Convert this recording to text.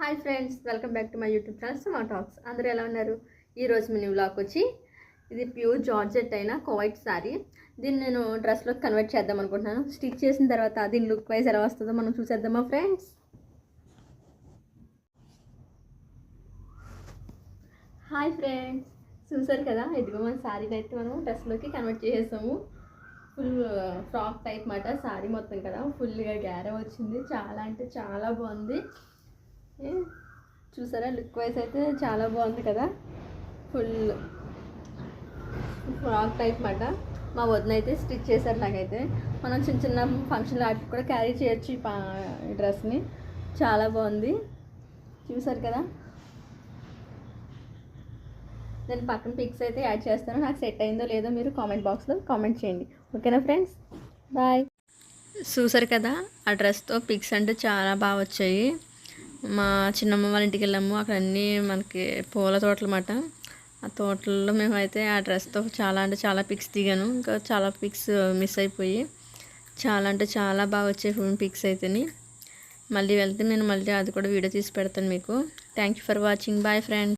Hi friends, welcome back to my YouTube channel Suma talks. అందరూ ఎలా ఉన్నారు? ఈరోజు మినీ వ్లాగ్ వచ్చి ఇది ప్యూర్ జార్జెట్ అయిన కోవైట్ శారీ. దీన్ని నేను డ్రెస్లోకి కన్వర్ట్ చేద్దాం అనుకుంటున్నాను. స్టిచ్ చేసిన తర్వాత దీని లుక్ వైజ్ ఎలా వస్తుందో మనం చూసేద్దామా ఫ్రెండ్స్? హాయ్ ఫ్రెండ్స్, చూసారు కదా, ఇదిగో మన శారీని అయితే మనం డ్రెస్లోకి కన్వర్ట్ చేసేసాము. ఫుల్ ఫ్రాక్ టైప్ మాట శారీ మొత్తం కదా, ఫుల్గా గ్యార వచ్చింది. చాలా అంటే చాలా బాగుంది. చూసారా, లుక్ వైజ్ అయితే చాలా బాగుంది కదా. ఫుల్ ఫ్రాక్ టైప్ మాట. మా వదిన అయితే స్టిచ్ చేశారు. నాకైతే మనం చిన్న చిన్న ఫంక్షన్ వాటికి కూడా క్యారీ చేయొచ్చు ఈ డ్రెస్ని. చాలా బాగుంది, చూసారు కదా. నేను పక్కన పిక్స్ అయితే యాడ్ చేస్తాను. నాకు సెట్ అయిందో లేదో మీరు కామెంట్ బాక్స్లో కామెంట్ చేయండి. ఓకేనా ఫ్రెండ్స్, బాయ్. చూసారు కదా, ఆ డ్రెస్తో పిక్స్ అంటే చాలా బాగా వచ్చాయి. మా చిన్నమ్మ వాళ్ళ ఇంటికి వెళ్ళాము. అక్కడ అన్నీ మనకి పూల తోటలు అన్నమాట. ఆ తోటల్లో మేమైతే ఆ డ్రెస్తో చాలా అంటే చాలా పిక్స్ దిగాను. ఇంకా చాలా పిక్స్ మిస్ అయిపోయి చాలా అంటే చాలా బాగా వచ్చాయి పిక్స్ అయితేని. మళ్ళీ వెళ్తే నేను మళ్ళీ అది కూడా వీడియో తీసి పెడతాను మీకు. Thank you for watching. Bye friends.